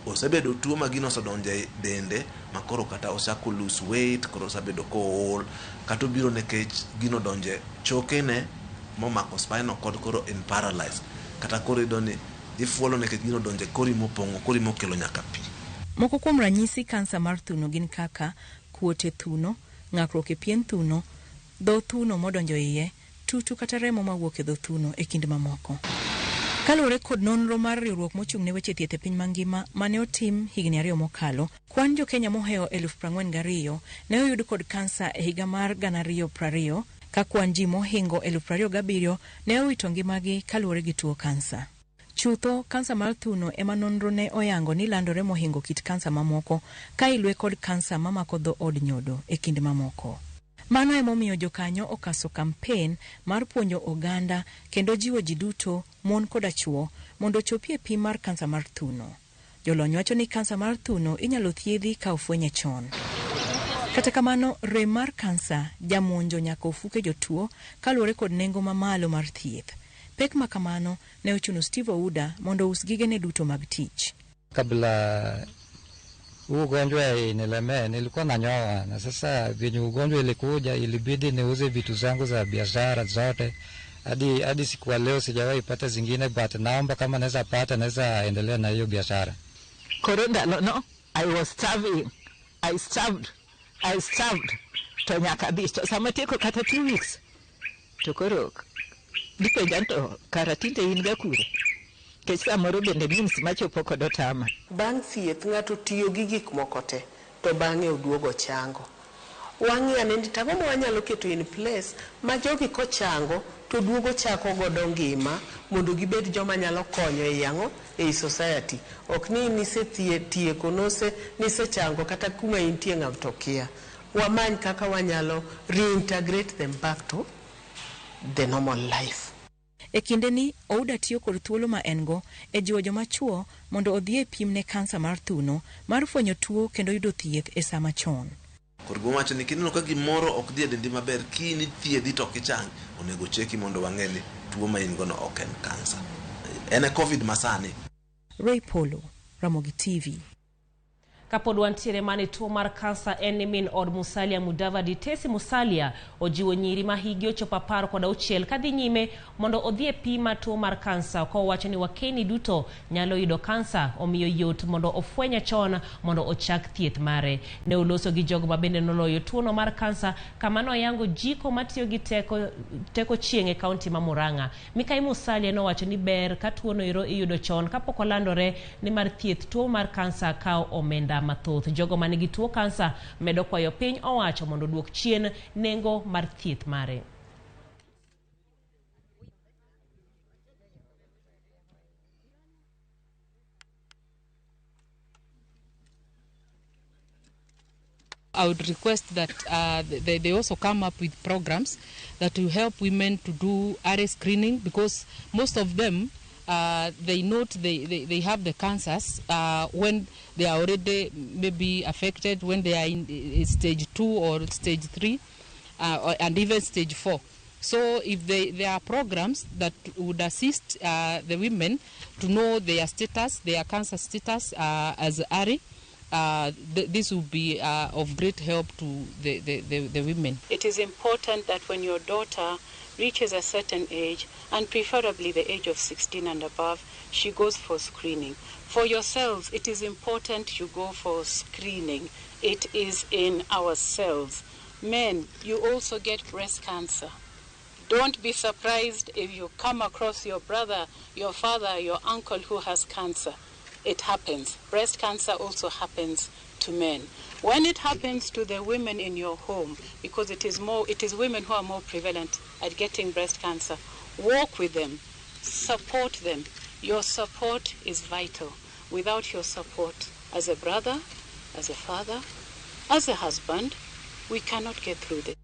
osebedo tuo ma gino osedonje dende makoro kata osako lose weight, koro osebedo kool, kata obiro nekech gino donje chokene momako spinal cord, koro in paralyzed, kata koro idoni ifuolo nekech gino donje kori mopong'o, kori mokelo nyaka pi. Moko kuom ranyisi kansa mar thuno gin kaka kuote thuno, ng'akruok e pien thuno, dho thuno modonjo iye, tutu kata remo mawuok e dho thuno e kind mamoko. Kaluwore kod nonro mar riwruok mochung' ne weche thieth e piny mangima mane otim higni 2 mokalo, kwan jo Kenya moheo 42,000 ne oyud kod kansa e higa mar 2020, ka kwan ji mohingo 27,000 ne owito ngimagi kaluwore gi tuo kansa. Chutho, kansa mar thuno ema nonro ne oyango ni landore mohingo kit kansa mamoko ka ilwe kod kansa mamako dho od nyodo e kind mamoko. Mano emomiyo jokanyo okaso kampen mar puonjo oganda kendo jiwo ji duto, mon koda chuo, mondo chopie pim mar kansa mar thuno. Jolony wacho ni kansa mar thuno inyalo thiedhi ka ofwenye chon. Kata kamano, rem mar kansa jamonjo nyaka ofuke jotuo kaluwore kod nengo mamalo mar thieth. Pek ma kamano ne ochuno Steve Ouda mondo us gigene duto mag tich. Kabla ugonjwa nilemea nilikuwa nanyoa, na sasa venye ugonjwa ilikuja ilibidi niuze vitu zangu za biashara zote. Hadi siku ya leo sijawahi pata zingine, but naomba kama naweza pata naweza endelea na hiyo biashara. Corona no, I was starving. I starved. To nyaka bis to sama tieko kata 2 weeks. To korok. Dipe janto karatinte in ga kure. Kech samoro bende means machopo kod otama. Bang' thieth ng'ato tiyo gi gik moko te to bang'e oduogo chango. Wang'i anendi tamo ma wanyalo keto in place ma jogi kochango to duogo chako godo ngima mondo gibed joma nyalo konyo e yango e society. Ok ni nisetieko nose nisechango kata kuma intie ng'ato kia. Wamany kaka wanyalo reintegrate them back to the normal life. E kinde ni Ouda tiyo kod thuolo ma engo e jiwo joma chuo mondo odhi e pim ne kansa mar thuno mar fwenyo tuo kendo yudo thieth e sama chon. Korgo wacho ni kineno ka gimoro ok dhi e dendi maber, kini thiedhi to kichangi, onego cheki mondo wang'e ni tuo ma in gono ok en kansa. En COVID masani. Ray Polo, Ramogi TV. Kapod wantiere mane tuo mar kansa en ni min od Musalia Mudavadi Tesi Musalia ojiwo nyiri ma higi ochopo 16 kadhi nyime mondo odhi e pima tuo mar kansa ko wacho ni wakeni duto nyalo yudo kansa, omiyo yot mondo ofwenya chon mondo ochak thieth mare. Ne oloso gi jogo ma bende noloyo tuo no mar kansa kama no yango jiko matiyo gi teko chieng' e kaunti ma Murang'a. Mikai Musalia no wacho ni ber ka tuo no iyudo chon kapok olandore ni mar thieth tuo mar kansa kao omenda mathoth. Jogo manigi tuo kansa medo kwayo piny owacho mondo duok chien nengo mar thieth mare. I would request that they also come up with programs that will help women to do RA screening, because most of them they note they have the cancers when they are already maybe affected, when they are in stage 2 or stage 3 and even stage 4. So if there are programs that would assist the women to know their status, their cancer status as RA, this will be of great help to the women. It is important that when your daughter reaches a certain age, and preferably the age of 16 and above, she goes for screening. For yourselves, it is important you go for screening. It is in ourselves. Men, you also get breast cancer. Don't be surprised if you come across your brother, your father, your uncle who has cancer. It happens. Breast cancer also happens to men. When it happens to the women in your home, because it is women who are more prevalent at getting breast cancer, walk with them, support them. Your support is vital. Without your support, as a brother, as a father, as a husband, we cannot get through this.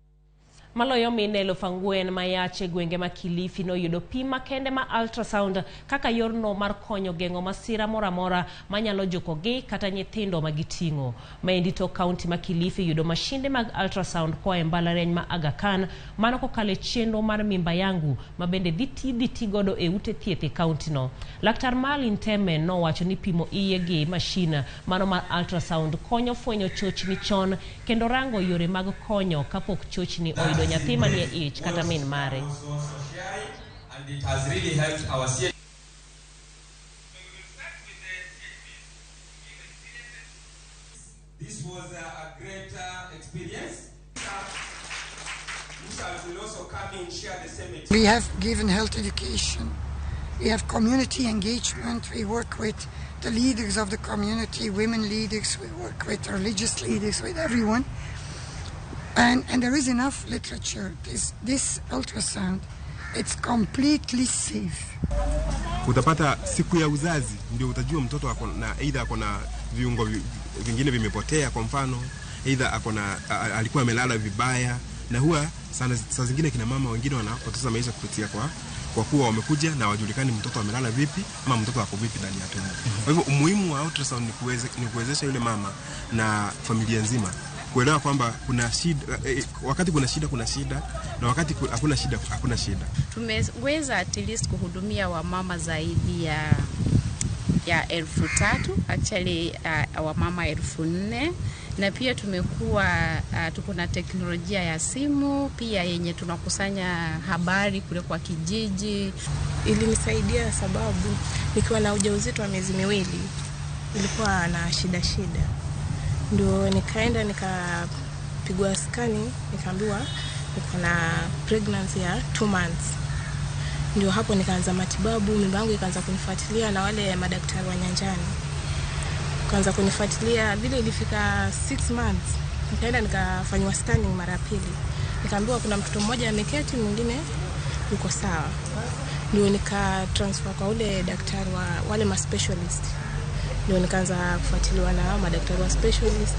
Maloyo mine 4,000 mayache gwenge ma Kilifi no yudo pim makende ma ultrasound kaka yorno mar konyo gengo masira moramora manyalo jokogi kata nyithindo magitingo. Maendi to kaunti ma Kilifi yudo mashinde mag ultrasound kwa embalariany ma Aga Khan mano kokale chenro mar mimba yangu mabende dhiti godo e ute thieth e kaunti no. Laktar Malin Teme no wacho ni pimo iye gi mashina mano mar ultrasound konyo fwenyo chochni chon kendo rango yore mag konyo kapok chochni oido nyathi manie ich kata min mare. And it has really helped our CHP. This was a great experience. We will also come and share the same experience. We have given health education. We have community engagement. We work with the leaders of the community, women leaders. We work with religious leaders, with everyone. And there is enough literature. This ultrasound, it's completely safe. Utapata siku ya uzazi ndio utajua mtoto aidha akona viungo vingine vimepotea, kwa mfano aidha alikuwa amelala vibaya, na huwa saa zingine kina mama wengine wanapoteza maisha kupitia kwa kuwa wamekuja na wajulikani mtoto amelala vipi ama mtoto ako vipi ndani ya tumbo. Kwa hivyo umuhimu wa ultrasound ni kuwezesha yule mama na familia nzima kuelewa kwamba kuna shida, wakati kuna shida na wakati hakuna shida. Tumeweza at least kuhudumia wamama zaidi ya 3,000, actually wamama 4,000, na pia tumekuwa tuko na teknolojia ya simu pia yenye tunakusanya habari kule kwa kijiji. Ilinisaidia sababu nikiwa na ujauzito wa miezi 2 nilikuwa na shida, ndio nikaenda nikapigwa skani, nikaambiwa niko na pregnancy ya 2 months. Ndio hapo nikaanza matibabu, mimba yangu ikaanza kunifuatilia na wale madaktari wa nyanjani. Kaanza kunifuatilia vile ilifika 6 months. Nikaenda nikafanywa scanning mara pili. Nikaambiwa kuna mtoto mmoja ameketi, mwingine yuko sawa. Ndio nika-transfer kwa ule daktari wa wale ma specialist. Ndio nikaanza kufuatiliwa na madaktari wa specialist.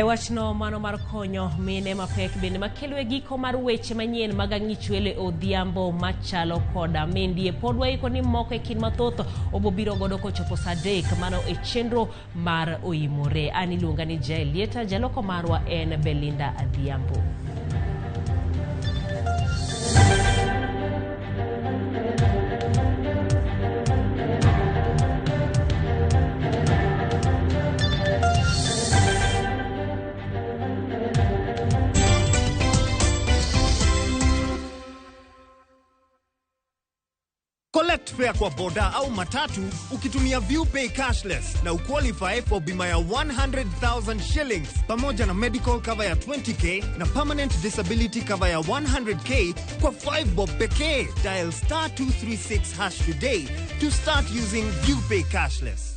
Wachno mano mar konyo mine mapek bende makelo giko mar weche manyien magangichwele odhiambo machalo koda mendie podwa iko ni moko e kin mathoth obobiro godo kochopo saa 3 mano e chenro mar oimore. Ani luonga ni Jaelieta, jaloko marwa en Belinda Adhiambo. Collect fare kwa boda au matatu ukitumia ViewPay cashless na uqualify for bima ya 100,000 shillings pamoja na medical cover ya 20k na permanent disability cover ya 100k kwa 5 bob pekee. Dial *236# today to start using ViewPay cashless.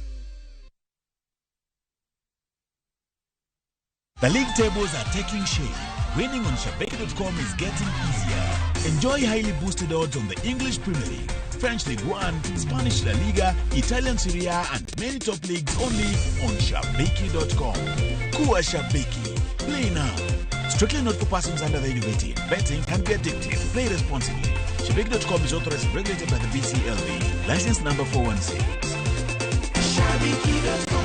The league tables are taking shape. Winning on Shabeke.com is getting easier. Enjoy highly boosted odds on the English Premier League, French Ligue 1, Spanish La Liga, Italian Serie A, and many top leagues only on Shabeke.com. Kuwa Shabeke. Play now. Strictly not for persons under the age of 18. Betting can be addictive. Play responsibly. Shabeke.com is authorized and regulated by the BCLB. License number 416. Shabeke.com.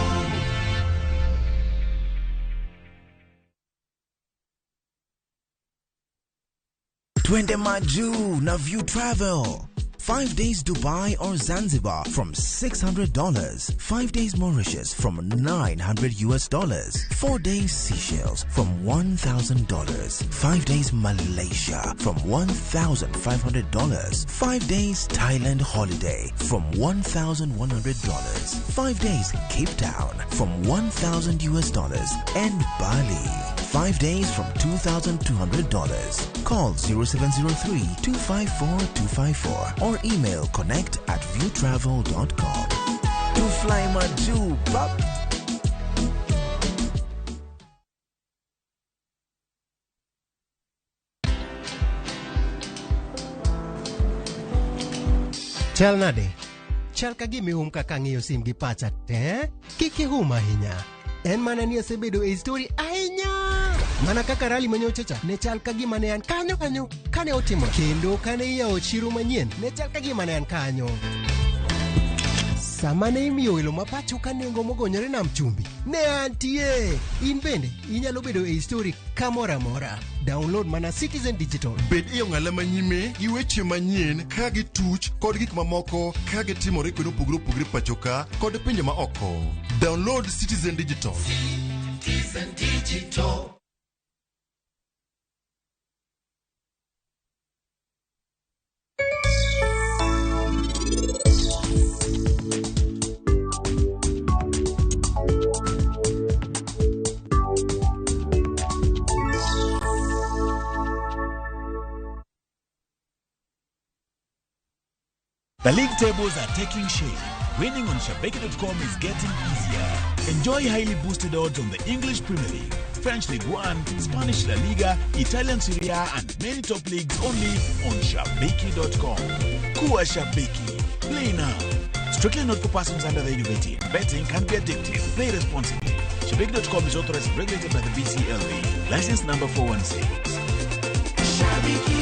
Twende Maju na View Travel. 5 days Dubai or Zanzibar from $600. 5 days Mauritius from $900. 4 days Seychelles from $1,000. 5 days Malaysia from $1,500. 5 days Thailand holiday from $1,100. 5 days Cape Town from $1,000. And Bali 5 days from $2,200. Call 0703-254-254 or email connect@viewtravel.com. To fly Maju, bub. Chal nade? Chal ka gimi kaka ng'iyo sim gi pacha te? Kiki huma hinya. En mana ni asebedo e story ahinya. Mana kaka rali manyochacha ne chal ka gima ne an kanyo kane otimo. Kendo kane iyawo chiro manyien ne chal ka gima ne an kanyo. Sama ne imiyo welo mapacho ka nengo mogonyore nam chumbi ne antie. In bende inyalo bedo e story kamora mora. Download mana Citizen Digital. Bed iyo ng'ala manyime gi weche manyien ka gi tuch kod gik mamoko ka gi timore kendo opogore pachoka kod pinje ma oko. Download Citizen Digital. Citizen Digital. The league tables are taking shape. Winning on Shabeke.com is getting easier. Enjoy highly boosted odds on the English Premier League, French Ligue 1, Spanish La Liga, Italian Serie A, and many top leagues only on Shabeke.com. Kuwa Shabeke. Play now. Strictly not for persons under the age of 18. Betting can be addictive. Play responsibly. Shabeke.com is authorized and regulated by the BCLB. License number 416. Shabeke.